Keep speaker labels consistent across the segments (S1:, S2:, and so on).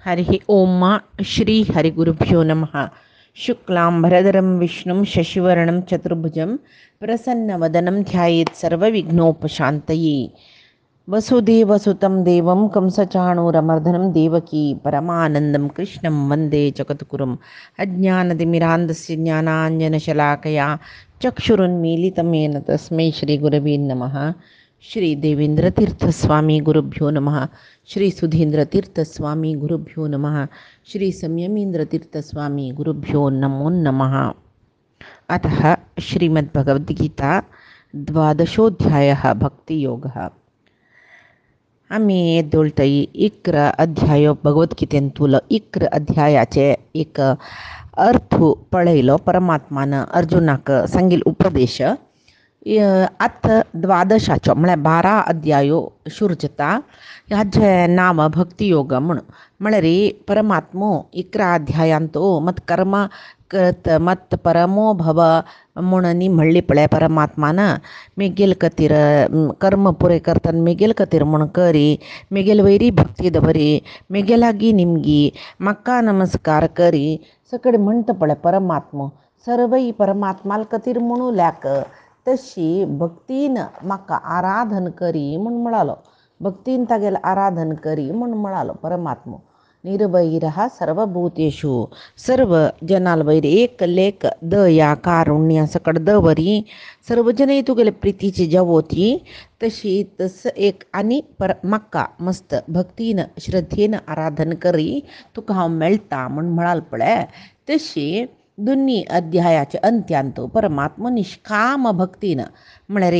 S1: हरिः ओम श्री हरिगुरुभ्यो नमः। शुक्लांबरधरं विष्णुं शशिवर्णं चतुर्भुजं प्रसन्नवदनं ध्यायेत् सर्वविघ्नोपशान्तये। वसुदेवसुतं देवं कंसचाणूरमर्दनं देवकी परमानन्दं कृष्णं वन्दे जगद्गुरुम्। अज्ञानतिमिरान्धस्य ज्ञानाञ्जनशलाकया चक्षुरुन्मीलितं येन तस्मै श्रीगुरवे नमः। श्री देवेंद्रतीर्थस्वामी गुरुभ्यो नमः। श्री सुधींद्रतीर्थस्वामी गुरुभ्यो नमः। श्री संयमींद्रतीर्थस्वामी गुरुभ्यो नमो नमः। अतः श्रीमद्भगवद्गीता द्वादशोऽध्यायः भक्तियोगः। आम्ही येदोळतई इक्र अध्याय भगवद्गीतेन तुला इक्र अध्यायाचे एक अर्थ पळयलो परमात्मानं अर्जुनाक सांगिल उपदेश आत द्वादशाचो म्हळ्यार 12 अध्यायो सुरू जाता। ह्याचे नाम भक्तियोग म्हळ्यार परमात्मो 11 अध्यायांतो मत कर्म करत मत परमो भव म्हणून म्हणली पळय परमात्मानं मेगेल कतीर कर्म पुरे करताना मेगेल कतीर म्हण करी मेगेल वैरी भक्ती दवरी मेगेलागी निमगी मक्का नमस्कार करी सकड म्हणता पळय परमात्मो सर्वई परमात्माल कतीर म्हणू लॅक तशी भक्तीन म्हाका आराधन करी म्हण म्हणालो भक्तीन तागेल आराधन करी म्हण म्हणालो परमात्मो निर्वैरः सर्वभूतेषु सर्व जनाल वैर एक लेख दया कारुण्य सकड दवरी सर्वजने तुगेले प्रीतीची जवोती तशी तस एक आणि म्हाका मस्त भक्तीन श्रद्धेन आराधन करी तुका हांव मेळटा म्हण म्हणाल पळय तशी दोन्ही अध्यायाचे अंत्यांतो परमात्मा निष्काम भक्तीनं म्हळ्यार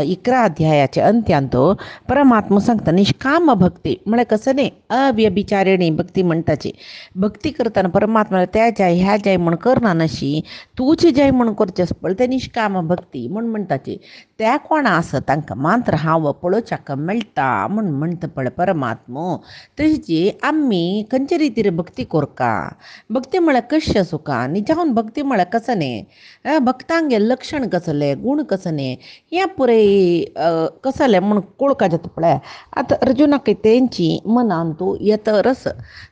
S1: 11 अध्यायाचे अंत्यांतो परमात्मा सांगता निष्काम भक्ती म्हळ्यार कसं नाही अव्यभिचारिणी भक्ती म्हणटाची भक्ती करताना परमात्मा त्या जाय ह्या जाय म्हण करना नशी तुजी जाय म्हण करचेस पळय ते निष्काम भक्ती म्हण म्हणटाची त्या कोणा आसा तांकां मात्र हांव पळोवच्याक मेळटा म्हण म्हणटा पळय परमात्मो तशी आम्ही खंयचे रितीर भक्ती कोरका भक्ती म्हळ्यार कशें सुका निजावन भक्ती म्हळ्यार कसं न्ही भक्तांगे लक्षण कसले गुण कसले हें पुरे कसले म्हण कळका जाता पळय आतां अर्जुनाक तेंची मनान तूं येतरस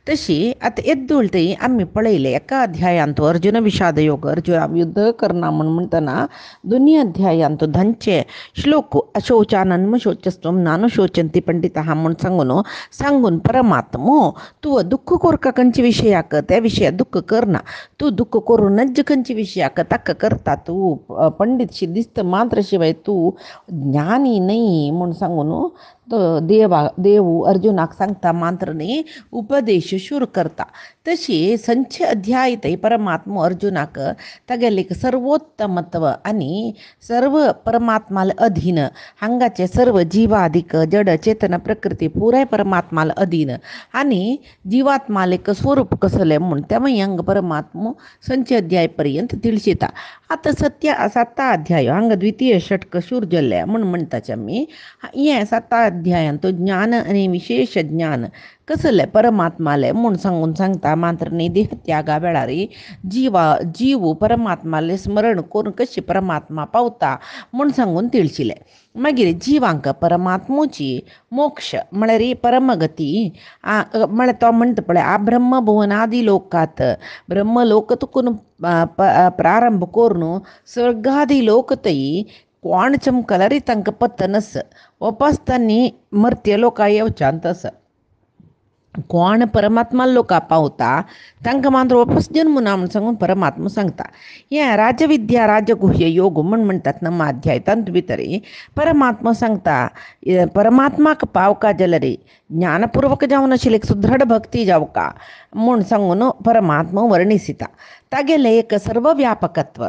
S1: तशी आतां येद्दोळतय आमी पळयले एका अध्यायांत अर्जुन विषाद योग अर्जुन युद्ध करना म्हण म्हणटना दोनी अध्यायांत धांचे श्लोक अशोचानन्म शोचस्त्वं नानु शोचंती पंडितः म्हण सांगून परमात्मो तूं दुःख कोरका खंयच्या विशयाक त्या विशयाक दुःख करना तू दुःख करूनच खंयच्या विशयाक ताका करता तू पंडितशी दिसत मात्र शिवाय तू ज्ञानी नाही म्हण सांगून तो देव अर्जुनाक सांगता मात्र न्ही उपदेश शूर करता तशी संच अध्यायतय परमात्मा अर्जुनाक तागेले सर्वोत्तमत्व आनी सर्व परमात्माल अधीन हांगाचे सर्व जीवादिक जड चेतन प्रकृती पुराय परमात्माल अधीन आनी जीवात्माल एक स्वरूप कसले म्हण त्यामुळे हंग परमात्मा संच अध्याय पर्यंत तिळशिता आता 7 अध्याय हांगा द्वितीय षटक शूर जल्ले म्हण म्हणटाचे आमी हे 7 अध्यायांत ज्ञान आनी विशेष ज्ञान कसले परमात्माले म्हण सांगता मात्र न्ही देह त्यागा वेळार जीव परमात्माले स्मरण करून कशी परमात्मा पावता म्हण सांगून तिळशिले मागीर जीवांक परमात्मोची मोक्ष म्हळ्यार परमगती म्हळ्यार तो म्हणटा पळय आ ब्रह्मभुवनादी लोकात ब्रह्मलोक तुकून प्रारंभ करून स्वर्गादी लोकतय कोण चमकलारी तांकां पत्तनस वापस तांणी मर्त्य लोका येवच्यांतस कोण परमात्मा लोका पावता तांकां मात्र वापस जन्म ना म्हण सांगून परमात्मा सांगता हें राजविद्या राजगुह्य योग म्हण म्हणटात नम्मा अध्याय तांत भितर परमात्मा सांगता परमात्माक पावका जाल्यार ज्ञानपूर्वक जावन आशिल्ली एक सुदृढ भक्ती जावका म्हण सांगून परमात्मा वर्णिसिता तागेले एक सर्वव्यापकत्व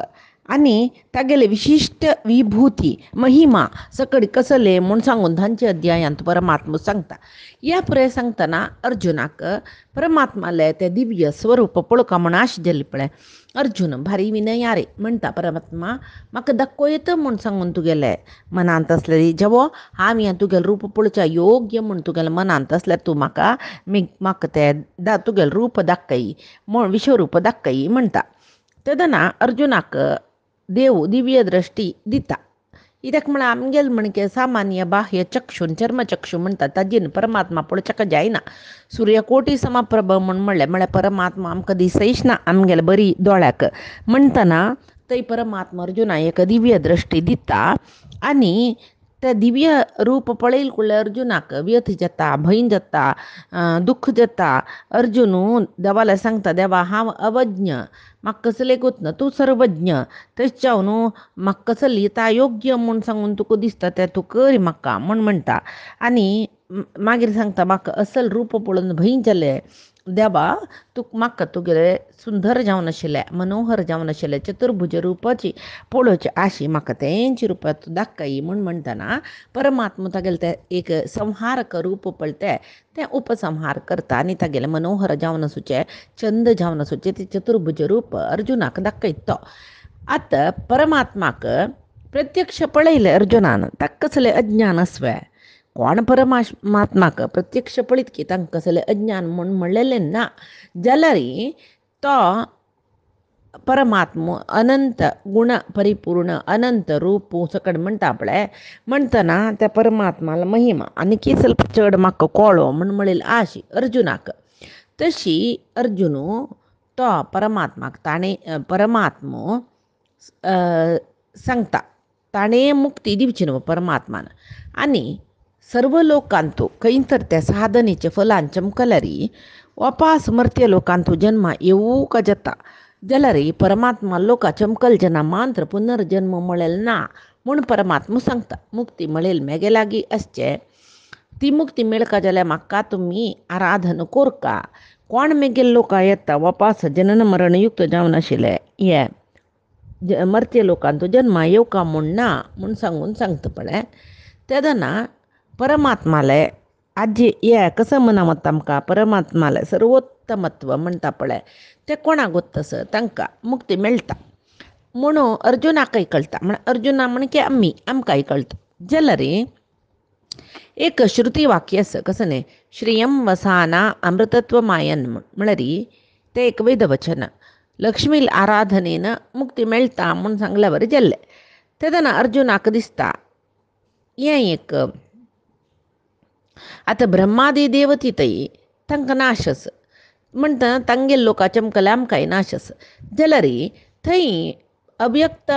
S1: आनी तागेले विशिष्ट विभूती महिमा सकड कसले म्हण सांगून धांचे अध्यायांत परमात्मा सांगता या पुरे सांगतना अर्जुनाक परमात्माले ते दिव्य स्वरूप पळोवका म्हण आश जाली पळय अर्जुन भारी विनया रे म्हणटा परमात्मा म्हाका दाखोयत म्हण सांगून तुगेले मनांत असलेली जेवो हांव हें तुगेलें रूप पळोवच्या योग्य म्हण तुगेलें मनांत असल्यार तूं म्हाका तें तुगेलें रूप दाखय म्हण विश्वरूप दाखय म्हणटा तेदना अर्जुनाक देव दिव्य दृश्टी दिता इत्याक म्हळ्यार आमगेल म्हणके सामान्य बाह्य चक्षुन चर्मचक्षु म्हणटा ताजेन परमात्मा पळोवचेक जायना. सूर्यकोटी समप्रभ म्हणल्यार परमात्मा आमकां दिसयच ना आमगेले बरी दोळ्याक. म्हणटना थंय परमात्मा अर्जुना एक दिव्य दृश्टी दिता आनी ते दिव्य रूप पळयल कुळ्ळे अर्जुनाक व्यथ जाता, भंय जाता, दुख्ख जाता. अर्जुनू देवाला सांगता, देवा हांव अवज्ञ, म्हाका कसलें गोत ना, तूं सर्वज्ञ. थंयच न्हू म्हाका कसलें येता योग्य म्हूण सांगून तुका दिसता तें तूं कर म्हाका म्हूण म्हणटा. आनी मागीर सांगता, म्हाका असल रूप पळोवन भंय जालें. देवा म्हाका तुगेलें सुंदर जावन आशिल्लें, मनोहर जावन आशिल्लें चतुर्भुज रूपाची पळोवचें आशी, म्हाका तेंची रुपां तूं दाखय म्हूण म्हणटना परमात्मा तागेलें तें एक संहारक रूप पळयता तें उपसंहार करता आनी तागेलें मनोहर जावन आसूचें, चंद जावन आसूचें तें चतुर्भुज रूप अर्जुनाक दाखयता तो. आतां परमात्माक प्रत्यक्ष पळयलें अर्जुनान, ताका कसलें अज्ञान आसवें. कोण परमात्माक प्रत्यक्ष पळयत की तांकां कसलें अज्ञान म्हूण म्हणलेलें ना. जाल्यार तो परमात्मा अनंत गुण परिपूर्ण अनंत रूप सकड म्हणटा पळय. म्हणटना त्या परमात्माला महिमा आनी ಸ್ವಲ್ಪ चड म्हाका कळ्ळो म्हूण म्हणलेली आशी अर्जुनाक. तशी अर्जुनू तो परमात्माक परमात्मा सांगता ताणें मुक्ती दिवची न्हू परमात्मान. आनी सर्व लोकांतू खंय तर त्या साधनेचे फलान चमकल्यार वापास मर्त्य लोकांतू जन्म येवूंक जाता. जाल्यार परमात्मा लोकां चमकल जना मात्र पुनर्जन्म मळेल ना म्हूण परमात्मा सांगता. मुक्ती मळेल मेगे लागीं आसचें. ती मुक्ती मेळका जाल्यार म्हाका तुमी आराधन कोरका. कोण मेगेल लोकां येता वापास जनन मरण युक्त जावन आशिल्ले हे मर्त्य लोकांतू जन्म येवका म्हूण ना म्हूण सांगता पळय. तेदना परमात्माले आजी हे कसं म्हणावं आमकां परमात्माले सर्वोत्तमत्व म्हणटा पळय तें कोणाक गोत्तस तांकां मुक्ती मेळटा म्हणून अर्जुनाकय कळटा. म्हण अर्जुना म्हणके आमकांय कळटा. जाल्यार एक श्रुती वाक्य आसा कसं न्ही, श्रियम वसाना अमृतत्व मायन म्हळ्यार तें एक वेदवचन. लक्ष्मी आराधनेन मुक्ती मेळटा म्हूण सांगल्या बरें जाल्लें. तेदना अर्जुनाक दिसता हें एक आतां ब्रह्मादी देवती थंय तांकां नाश आसा म्हणटा तांगेल लोकां चमकले आमकांय नाश आसा. जाल्यार थंय अव्यक्त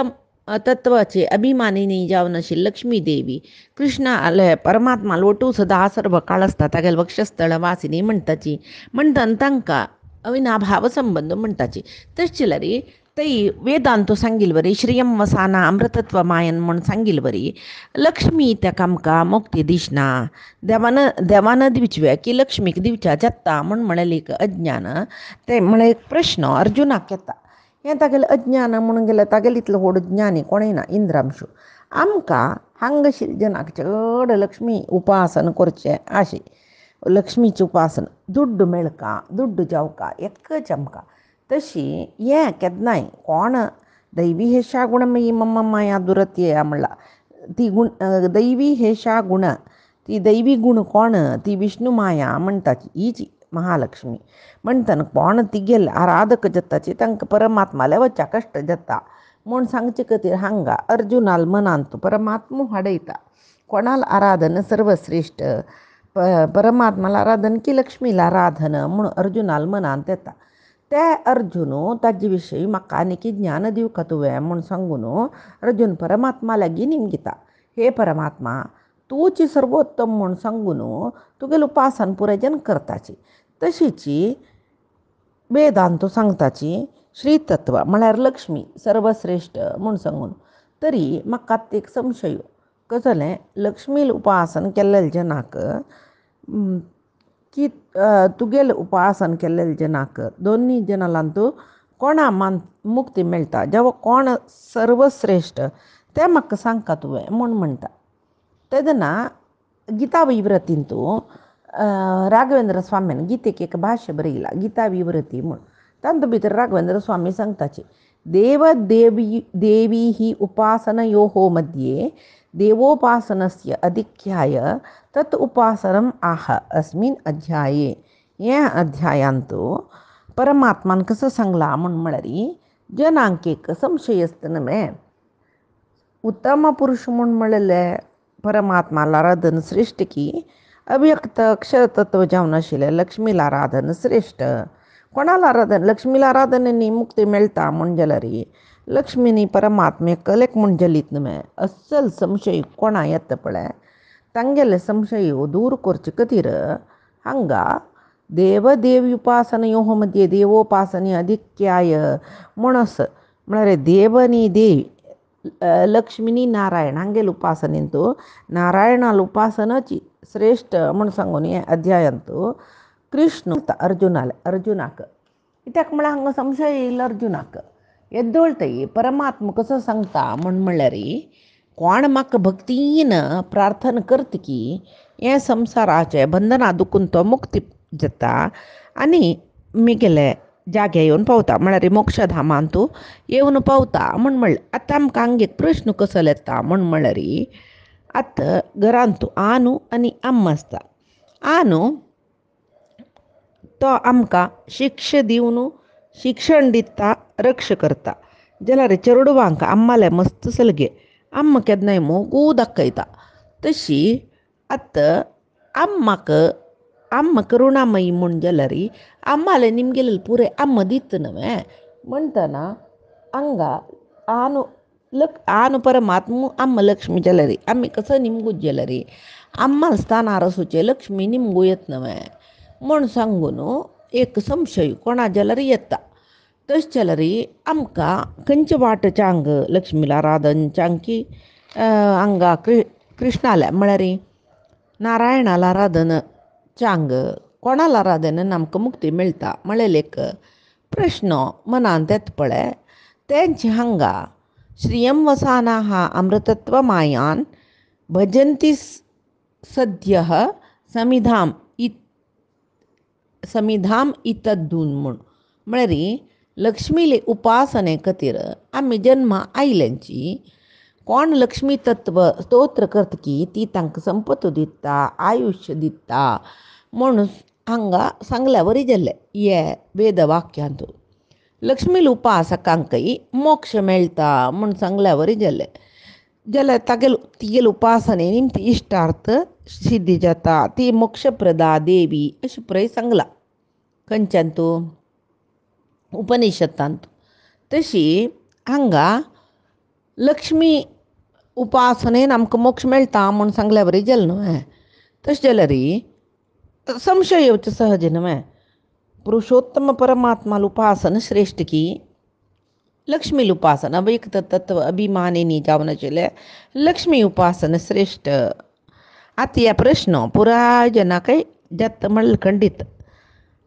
S1: तत्वाची अभिमानिनी जावन आशिल्ली लक्ष्मी देवी कृष्णा परमात्मा लोटू सदा सर्व काळ आसता तागेले वक्षस्थळ वासिनी म्हणटाची. म्हणटना तांकां अविनाभाव संबंद म्हणटाची. तशें जाल्यार थंय वेदांतू सांगिल्ली बरी श्रियम वसाना अमृतत्व मायन म्हूण सांगिल्ली बरी लक्ष्मी ताका आमकां मुक्ती दिसना. देवान दिवचे की लक्ष्मीक दिवच्या जाता म्हूण म्हणलें एक अज्ञान. ते म्हळ्यार एक प्रश्न अर्जुनाक येता. हें तागेलें अज्ञान म्हणून गेल्यार तागेलें इतलो व्हड ज्ञानी कोणूय ना इंद्रांशू. आमकां हांगाशिल्ल्या जनाक चड लक्ष्मी उपासन करचें आशी. लक्ष्मीचें उपासन दुड्ड मेळका दुड्ड जावका एकच आमकां. तशी हें केन्नाय कोण दैवी हेशा गुणमयी मम्मा माया दुरत्य म्हणला ती दैवी हेशा गुण ती दैवी गुण कोण ती विष्णू माया म्हणटाची हीच महालक्ष्मी. म्हणटना कोण तिगेल आराधक जाताची तांकां परमात्माले वच्चा कश्ट जाता म्हूण सांगचे खातीर हांगा अर्जुनाल मनांत परमात्मा हाडयता. कोणाल आराधन सर्वश्रेश्ठ परमात्माला आराधन की लक्ष्मीला आराधन म्हूण अर्जुनाल मनांत येता. ते अर्जुनू ताजे विशयी म्हाका आनीक ज्ञान दिवका तुवें म्हूण सांगून अर्जुन परमात्मा लागीं निमगिता. हे परमात्मा तूंच सर्वोत्तम म्हूण सांगून तुगेलें उपासन पुरेजन करताची. तशीच वेदांतू सांगताची श्रीतत्व म्हळ्यार लक्ष्मी सर्वश्रेश्ठ म्हूण सांगून. तरी म्हाका एक संशय कसलें लक्ष्मी उपासन केल्लेल्या जनाक की तुगेलें उपासन केल्लेल्या जनाक दोनी जनालांतू कोणा मुक्ती मेळटा जेवा कोण सर्वश्रेश्ठ तें म्हाका सांगता तुवें म्हूण म्हणटा. तेदना गीता विवृतींतू राघवेंद्र स्वामीन गीतेक एक भाश्य बरयला गीता विवृती म्हूण. तातूंत भितर राघवेंद्र स्वामी सांगताची देव देवी ही उपासनयोः मध्ये देवोपासनस्य अधिक्याय तत् उपासनम आह अस्मिन् अध्याये. हे अध्यायांतू परमात्मान कसं सांगला म्हूण म्हळ्यार जनांक एक संशय आसता न्हय उत्तम पुरुष म्हूण म्हणलेले परमात्माला आराधन श्रेष्ठ की अभिव्यक्त अक्षर तत्व जावन आशिल्ले लक्ष्मीला आराधन श्रेष्ठ. कोणाला आराधन? लक्ष्मीला आराधनेनी मुक्ती मेळटा म्हूण जाल्यार लक्ष्मीनी परमात्म्याक कलेक म्हूण जलीत न्हय. अस्सल संशय कोणा येता पळय तांगेले संशय दूर करचे खातीर हांगा देवदेवी उपासनयोः मध्ये देवोपासने अधिक्याय म्हूण आसा. म्हळ्यार देव आनी देवी लक्ष्मीनी नारायण हांगेल उपासनेंतू नारायणाल उपासनाची श्रेष्ठ म्हूण सांगून हे अध्यायांतू कृष्ण अर्जुनाक कित्याक म्हळ्यार हांगा संशय येयलो अर्जुनाक. येद्दोळतय परमात्मा कसो सांगता म्हणल्यार कोण म्हाका भक्तीन प्रार्थना करता की हे संवसाराचे बंधना दुखून तो मुक्ती जाता आनी म्हगेले जाग्यार येवन पावता म्हळ्यार मोक्षधामान तूं येवन पावता म्हणलें. आतां आमकां हांगा एक प्रश्न कसो येता म्हणल्यार आतां घरांत आनू आनी अम्मा आसता. आनू तो आमकां शिक्षा दिवन शिक्षण दिता रक्षा करता जाल्यार चेडवांक अम्माले मस्त सलगे अम्मा केन्नाय मोगू दाखयता. तशी आतां अम्मा करुणामयी म्हूण जाल्यार अम्माले निमगेले पुरे अम्मा दिता न्हय म्हणटना हांगा आनु परमात्मा अम्मा लक्ष्मी जाल्यार आमी कसो निमगूच जाल्यार अम्मा स्थानार आसूचे लक्ष्मी निमगू येत न्हय म्हूण सांगून एक संशय कोणा जाल्यार येता. तशें जाल्यार आमकां खंयच्या वाटच्यान लक्ष्मीला आराधनच्यान की हांगा कृष्णाल्या म्हळ्यार नारायणाला आराधनच्यान कोणाला आराधनेन आमकां मुक्ती मेळटा म्हळ्यार एक प्रश्न मनांत येता पळय तेंचे हांगा श्रियं वसानाः अमृतत्व मायान भजन्ति सद्यः समिधाम इतद्धून म्हळ्यार लक्ष्मीले उपासने खातीर आमी जन्म आयल्यांची कोण लक्ष्मी तत्व स्तोत्र करता की ती तांकां संपत दिता आयुश्य दिता म्हूण हांगा सांगल्या वरी जाल्लें हे वेदवाक्यांत. लक्ष्मी उपासकांकय मोक्ष मेळटा म्हूण सांगल्या वरी जाल्लें जाल्यार तिगेले उपासने निमती इश्टार्थ सिद्धी जाता ती मोक्षप्रदा देवी अशें पुराय सांगलां खंयच्यान उपनिशदांत. तशी हांगा लक्ष्मी उपासनेन आमकां मोक्ष मेळटा म्हूण सांगल्या वरी जालें न्हय. तशें जाल्यार संशय येवचो सहज न्हय. पुरुषोत्तम परमात्मा उपासना श्रेष्ठ की लक्ष्मी उपासना अभिव्यक्त तत्व अभिमानिनी जावन आशिल्ले लक्ष्मी उपासना श्रेष्ठ. आतां ह्या प्रश्न पुराय जनाकय जाता म्हणल्यार खंडीत.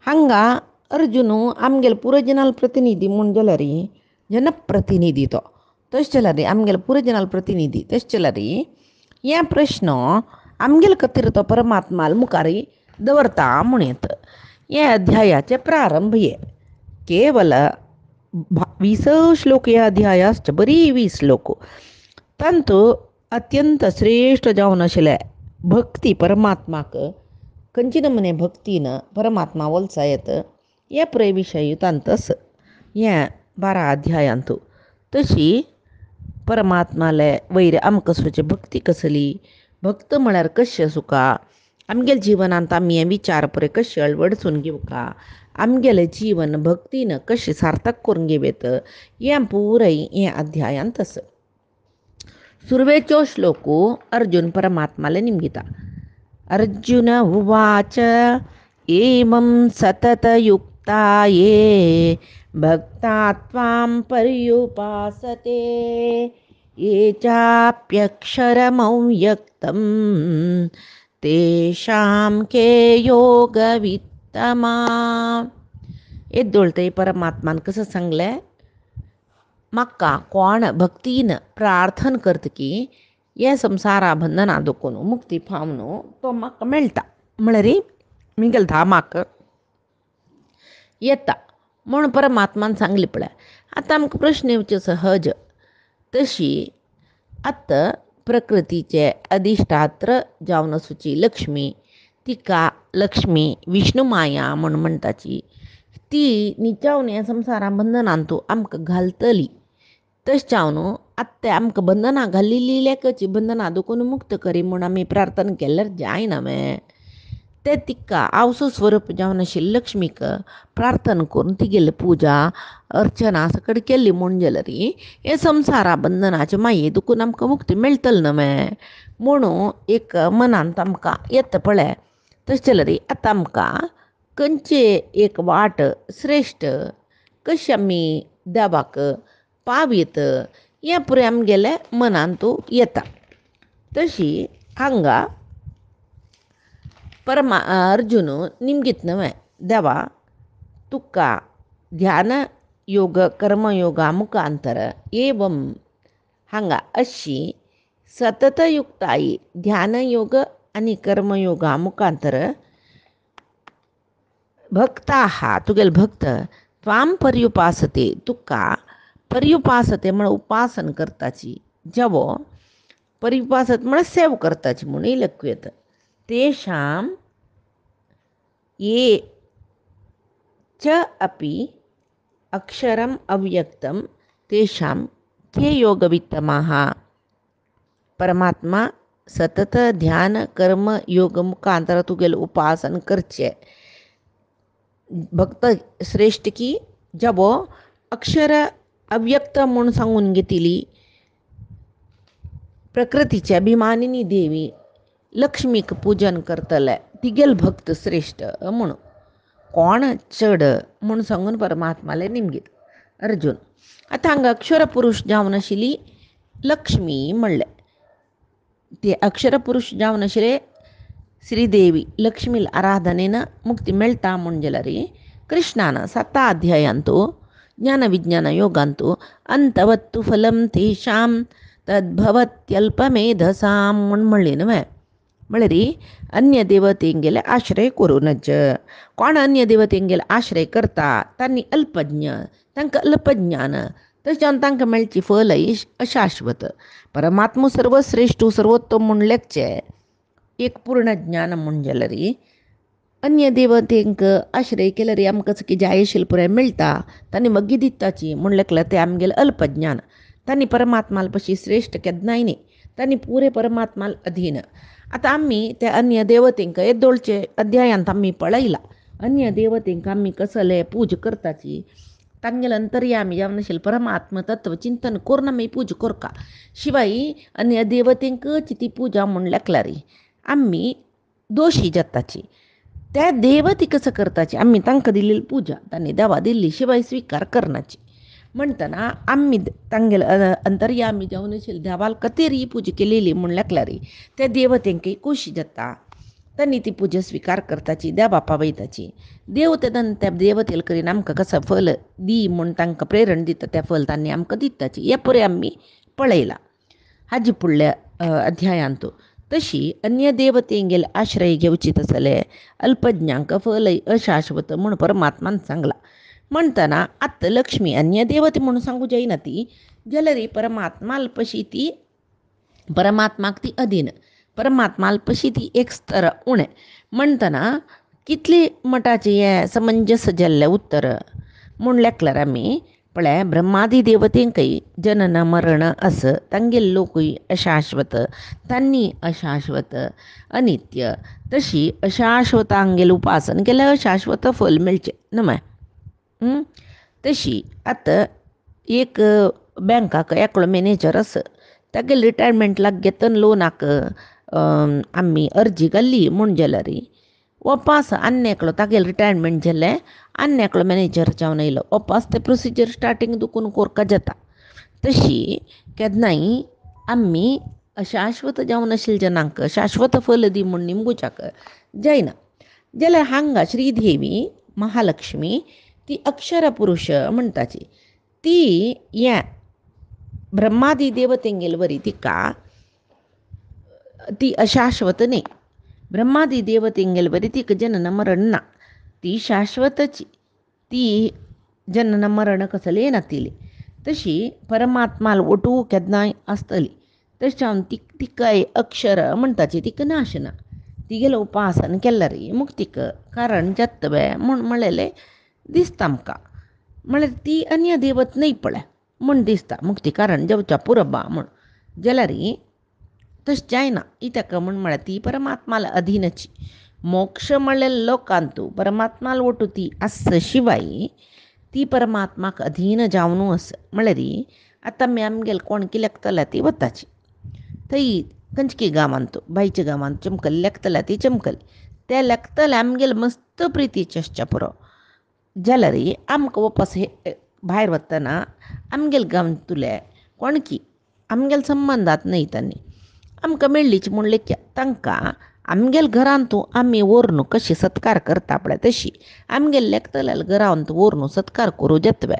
S1: हांगा अर्जुन आमगेले पुराय जनाल प्रतिनिधी म्हूण जाल्यार जनप्रतिनिधी तो. तशें जाल्यार आमगेले पुराय जनाल प्रतिनिधी. तशें जाल्यार हे प्रश्न आमगेले खातीर तो परमात्मा मुखार दवरता म्हूण येता. हे अध्यायाचे प्रारंभ हे केवल 20 श्लोक हे अध्यायाचे बरी 20 श्लोक तांतू अत्यंत श्रेष्ठ जावन आशिल्ले भक्ती परमात्माक खंयचे नमुने भक्तीन परमात्मा वलसा येता हे पुराय विशय तांत आसा ह्या 12 अध्यायांत. तशी परमात्माले वयर आमकां कसोची भक्ती कसली भक्त म्हळ्यार कशें आसूं आमगेल्या जिवनांत आमी हे विचार पुरे कशें अळवडसून घेवका आमगेलें जीवन भक्तीन कशें सार्थक करून घेवेत हें पुराय हे अध्यायांत आसा. सुरवेचो श्लोक अर्जुन परमात्माले निमगिता. अर्जुन उवाच एवं सततयुक्ता ये भक्ता त्वां पर्युपासते ये चाप्यक्षरमव्यक्तं तेषां के योगवित्तमा. येद्दोळतय परमात्मान कसं सांगलें म्हाका कोण भक्तीन प्रार्थना करता की हे संवसारा बंधना दुखून मुक्ती पावन तो म्हाका मेळटा म्हळ्यार म्हगेल्या धामाक येता म्हूण परमात्मान सांगलें पळय. आतां आमकां प्रश्न येवचे सहज. तशी आतां प्रकृतीचे अधिश्ठात्र जावन आसूची लक्ष्मी तिका लक्ष्मी विष्णू माया म्हूण म्हणटाची ती निचावन हे संवसारा बंधनांतू आमकां घालतली. तशें न्हू आतां ते आमकां बंधनां घालिल्लीं लेकची बंधनां दुखून मुक्त करी म्हूण आमी प्रार्थना केल्यार जायना मॅ ते तिका आवसो स्वरूप जावन आशिल्ली लक्ष्मीक प्रार्थना करून तिगेली पुजा अर्चना सकट केली म्हूण जाल्यार हे संवसारा बंधनाचे माये दुखून आमकां मुक्ती मेळटली न्हू मॅ म्हणून एक मनांत आमकां येता पळय तशें जाल्यार आतां आमकां खंयचे एक वाट श्रेश्ठ कशी आमी देवाक पावयत हें पुरे आमगेले मनांतू येता तशी हांगा अर्जुन निमगीत न्हय देवा तुका ध्यान योग कर्मयोगा मुखांतर एवं हांगा अशी सततयुक्ताई ध्यान योग आनी कर्मयोगा मुखांतर भक्ता तुगेले भक्त त्वां पर्युपासते तुका पर्युपासते म्हण उपासन करताची जेवो पर्युपासत म्हण सेव करताची म्हूण इलेक्कू येता तेषां ये च अपि अक्षरम अव्यक्तम तेषां के योगवित्तमाः परमात्मा सतत ध्यान कर्म योग मुखांतर तुगेले उपासन करचे भक्त श्रेष्ठ की जबो अक्षर अव्यक्त म्हूण सांगून घेतिली प्रकृतीची अभिमानिनी देवी लक्ष्मीक पूजन करतले तिगेल भक्त श्रेष्ठ म्हणून कोण चड म्हूण सांगून परमात्माले निमगीत अर्जुन आतां हांगा अक्षर पुरुश जावन आशिल्ली लक्ष्मी म्हणलें ते अक्षर पुरुश जावन आशिल्ले श्रीदेवी लक्ष्मी आराधनेन मुक्ती मेळटा म्हूण जाल्यार कृष्णान 7 अध्यायांतू ज्ञान विज्ञान योगांतू अंतवत्तु फलम तेषां तद्भवत्यल्पमेधसां म्हूण म्हणली न्हय म्हळ्यार अन्य देवतेंगेले आश्रय करूनच कोण अन्य देवतेंगेले आश्रय करता तांणी अल्पज्ञ तांकां अल्पज्ञान तशें जावन तांकां मेळची फल अशाश्वत परमात्मा सर्वश्रेष्ठ सर्वोत्तम म्हूण लेखचें एक पूर्ण ज्ञान म्हूण जाल्यार अन्य देवतेंक आश्रय केल्यार आमकां की जाय आशिल्लें पुराय मेळटा तांणी मग्गी दिताची म्हूण लेखल्यार तें आमगेलें अल्पज्ञान तांणी परमात्माल पशी श्रेश्ठ केन्नाय न्ही तांणी पुरे परमात्माल अधीन आतां आमी ते अन्य देवतेंक 2 अध्यायांत आमी पळयला अन्य देवतेंक आमी कसले पूज करताची तांगेले अंतर्यामी जावन आशिल्ले परमात्म तत्व चिंतन करून आमी पूज करता शिवाय अन्य देवतेंकच ती पुजा म्हूण लेखल्यार आमी दोशी जाताची त्या देवती कसं करताची आमी तांकां दिल्ली पुजा तांणी देवा दिल्ली शिवाय स्वीकार करनाची म्हणटना आमी तांगेले अंतर्यामी जावन आशिल्ले देवाल खातीर ही पुजा केलेली म्हूण लेखल्यार त्या देवतेंकय खोशी जाता तांणी ती पुजा स्वीकार करताची देवा पावयताची देव त्या देवतेल करीन आमकां कसं फल दी म्हूण तांकां प्रेरण दिता तें फल तांणी आमकां दिताची हे पुरे आमी पळयलां हाजे फुडल्या अध्यायांतू तशी अन्य देवतेंगेले आश्रय घेवची तसले अल्पज्ञांक फल अशाश्वत म्हूण परमात्मान सांगला म्हणटना आतां लक्ष्मी अन्य देवते म्हूण सांगू जायना ती जाल्यार परमात्माल पशी ती परमात्माक ती अधीन परमात्माल पशी ती एक स्तर उणें म्हणटना कितली मटाचें हें समंजस जाल्लें उत्तर म्हूण लेखल्यार आमी पळय ब्रह्मादी देवतेंकय जनन मरण आस तांगेले लोकूय अशाश्वत तांणी अशाश्वत अनित्य तशी अशाश्वतांगेलें उपासन केल्यार अशाश्वत फल मेळचें न्हय तशी आतां एक बँकाक एकलो मॅनेजर आसा तागेले रिटायरमेंट लागीं लोनाक आमी अर्जी घाल्ली म्हूण जाल्यार वपास आनी एकलो तागेलें रिटायरमेंट जालें आनी एकलो मॅनेजर जावन येयलो वपास तें प्रोसिजर स्टार्टींग दुखून कोरपा जाता तशी केन्नाय आमी अशाश्वत जावन आशिल्ल्या जनांक शाश्वत फल दी म्हूण निमगुच्याक जायना जाल्यार हांगा श्रीदेवी महालक्ष्मी ती अक्षर पुरुश म्हणटाची ती हें ब्रह्मादी देवतेंगेले वरी तिका ती अशाश्वत न्ही ब्रह्मादी देवतेंगेले वरी तिका जनन मरण ना ती शाश्वतची ती जनन मरण कसले येनातिली तशी परमात्माल ओटू केन्नाय आसतली तशें जावन तिकाय अक्षर म्हणटाची तिका नाश ना तिगेलें उपासन केल्यार मुक्तीक कारण जातवें म्हूण म्हणलेलें दिसता आमकां म्हळ्यार ती अन्य देवत न्हय पळय म्हूण दिसता मुक्ती कारण जेवच्या पुरबा म्हूण जाल्यार तशें जायना ही ताका म्हळ्यार ती परमात्माला अधीनची मोक्ष म्हणलेल्या लोकांतू परमात्माला वटू ती आस शिवाय ती परमात्माक अधीन जावनू आस म्हळ्यार आतां आमगेल कोण की लेखतल्या ती वताची थंय खंयची गांवांतू बायच्या गांवांत चमकल लेखतल्या ती चमकली ते लेखतले आमगेल मस्त प्रितीचे आसच्या पुरो जाल्यार आमकां वपास भायर वतना आमगेल गांवतुले कोणकी आमगेल संबंदांत न्हय तांणी आमकां मेळ्ळीच म्हूण लेख्या तांकां आमगेल घरांतू आमी व्हरून कशी सत्कार करता पळय तशी आमगेल लेखतल्या घरांत व्हरून सत्कार करूं येतवे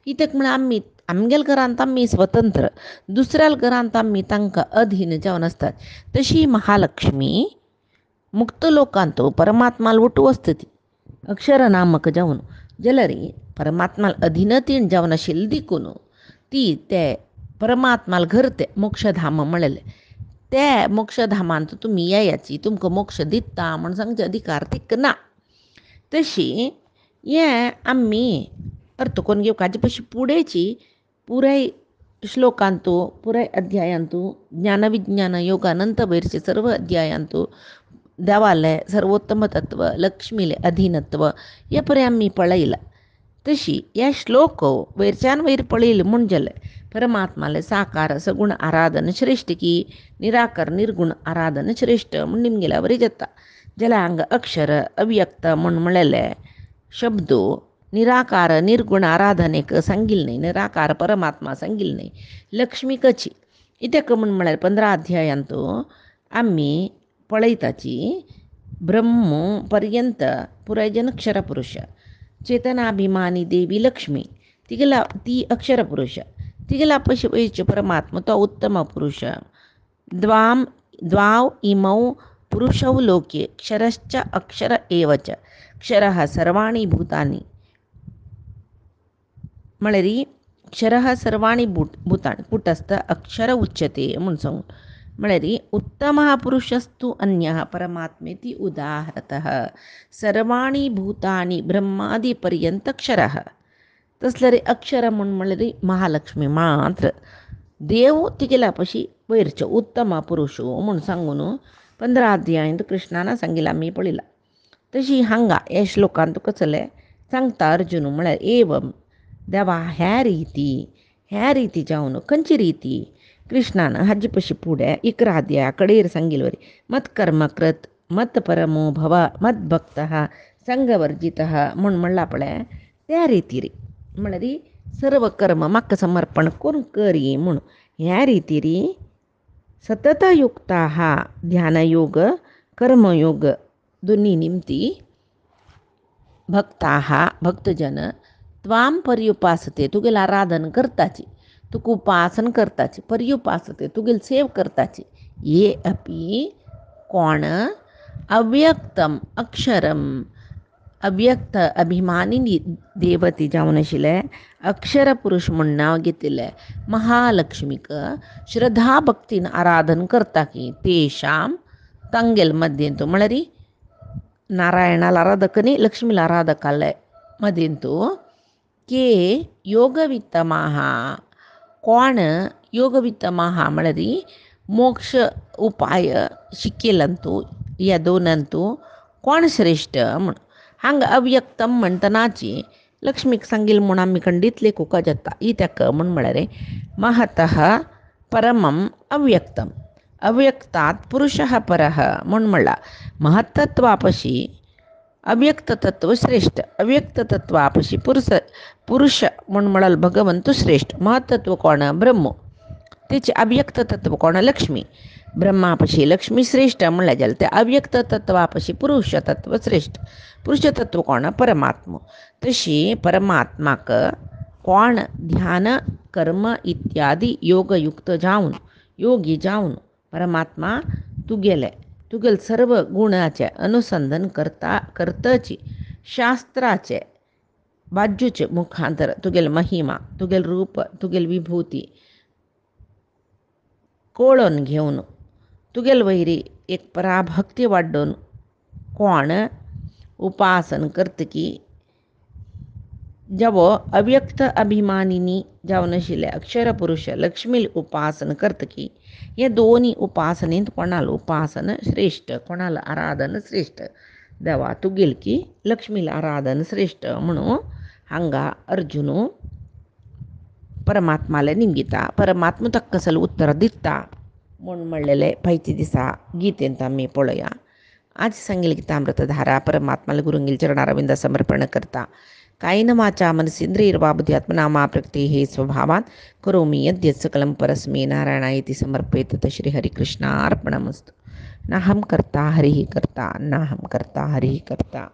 S1: कित्याक म्हळ्यार आमी आमगेल घरांत आमी स्वतंत्र दुसऱ्या घरांत आमी तांकां अधीन जावन आसतात तशी महालक्ष्मी मुक्त लोकांतू परमात्माला वटू आसता ती अक्षरनामक जावन जाल्यार परमात्माला अधीनतीन जावन आशिल्ली देखून ती ते परमात्माला घर ते मोक्षधाम म्हणलेले ते मोक्षधामांत तुमी येयाची तुमकां मोक्ष दिता म्हण सांगचे अधिकार तिक ना तशी हें आमी अर्थ करून घेवंक हाजे पयशी फुडेंची पुराय श्लोकांतू पुराय अध्यायांतू ज्ञानविज्ञान योगानंत वैरचे सर्व अध्यायांतू देवाले सर्वोत्तम तत्व लक्ष्मीले अधीनत्व हे परे आमी पळयलां तशी हे श्लोक वैरच्यान वैर पळयले म्हणजे परमात्माले साकार सगुण आराधन श्रेष्ठ की निराकार निर्गुण आराधन श्रेष्ठ म्हण निमगेल्या वरी जाता जाल्यार हांगा अक्षर अव्यक्त म्हण म्हणलेले शब्दो निराकार निर्गुण आराधनेक सांगिल्ले न्हय निराकार परमात्मा सांगिल्ले न्हय लक्ष्मी कची इत्याक म्हण म्हळ्यार 15 अध्यायांतू आमी पळयताची ब्रह्म पर्यंत पुराय जनक्षर पुरुष चेतनाभिमानी देवी लक्ष्मी तिगेला ती अक्षर पुरुष तिगेला पयशे वयचे परमात्मा तो उत्तम पुरुष द्वाव इमौ पुरुषौ लोके क्षरश्च अक्षर एवच क्षरः सर्वाणि भूतानि म्हळ्यार क्षरः सर्वाणि भूतानि कुटस्थ अक्षर उच्यते म्हूण सांगून म्हळ्यार उत्तमः पुरुषस्तु अन्यः परमात्मेति उदाहरतः सर्वाणि भूतानि ब्रह्मादिपर्यंत क्षरः तसल्यार अक्षर म्हळ्यार महालक्ष्मी मात्र देव तिगेला पशी वैरचो उत्तम पुरुषो म्हूण सांगून 15 अध्यायांत कृष्णान सांगिल्लें आमी पळयलां तशी हांगा हे श्लोकांत कसले सांगता अर्जुन म्हळ्यार एवम देवा ह्या रिती जावन खंयची रिती कृष्णान हाजे पशी फुडें 11 अध्याया कडेर सांगिल्ले वरी मत कर्म कृत मत परमो भव मत भक्तः संगवर्जितः म्हूण म्हणलां पळय त्या रितीर म्हळ्यार सर्व कर्म म्हाका समर्पण करून करी म्हूण ह्या रितीर सततयुक्ता ध्यानयोग कर्मयोग दोनी निमती भक्तजन त्वाम पर्युपासते तुगेल आराधन करताची तुका उपासन करताची पर्युपासते तुगेल सेव करताची ये अपि कोण अव्यक्तम अक्षरम अव्यक्त अभिमानी देवती जावन आशिल्ले अक्षर पुरुष म्हूण नांव घेतिल्ले महालक्ष्मीक श्रद्धा भक्तीन आराधन करता की तेशाम तांगेल मध्येंतू म्हळ्यार नारायणाला आराधकनी लक्ष्मीला आराधकाले मध्येंतू के योगवित्तमाः कोण योगवित्तमाः म्हळ्यार मोक्ष उपाय शिकिल्लंतू ह्या दोनांतू कोण श्रेष्ठ म्हूण हांगा अव्यक्तम म्हणटनाची लक्ष्मीक सांगिल्लें म्हूण आमी खंडीत लेखूंक जाता ही ताका म्हूण म्हळ्यार महतः परमम अव्यक्तम अव्यक्तात् पुरुषः परः म्हूण म्हणलां महत्तत्वा पशी अव्यक्त तत्व श्रेष्ठ अव्यक्त तत्वा पशी पुरुष म्हूण म्हळाल भगवंतू श्रेष्ठ महत्तत्व कोण ब्रह्म तेचे अव्यक्त तत्व कोण लक्ष्मी ब्रह्मा पशी लक्ष्मी श्रेष्ठ म्हणलें जाल्यार ते अव्यक्त तत्वा पशी पुरुष तत्व श्रेष्ठ पुरुष तत्व कोण परमात्मा तशी परमात्माक कोण ध्यान कर्म इत्यादी योगयुक्त जावन योगी जावन परमात्मा तुगेल सर्व गुणाचे अनुसंधान करताची शास्त्राचे बाजूचे मुखांतर तुगेल महिमा तुगेल रूप तुगेल विभूती कळून घेवन तुगेल वैरी एक पराभक्ती वाडोवन कोण उपासन करतकी जब अव्यक्त अभिमानिनी जावनशिले अक्षर पुरुष लक्ष्मी उपासन करतकी या दोन्ही उपासनेत कोणाला उपासन श्रेष्ठ, कोणाला आराधन श्रेष्ठ. देवा तू गेल की लक्ष्मीला आराधन श्रेष्ठ म्हणून हांगा अर्जुनो परमात्माला निमगिता परमात्मा तक्कसल उत्तर दिता म्हणून म्हणलेले पैती दिसा गीतेंत आम्ही पळया. आज सांगेल गीतामृतधारा परमात्माला गुरुंगील चरणारविंद समर्पण करता. कायेन वाचा मनसेंद्रियर्वा बुद्ध्यात्मना मा प्रकृती हे स्वभावात करोमि यद्यत् सकलं परस्मै नारायणायति समर्पयेत. श्रीहरिकृष्णार्पणमस्तु. नाहं कर्ता हरिः कर्ता, नाहं कर्ता हरिः कर्ता.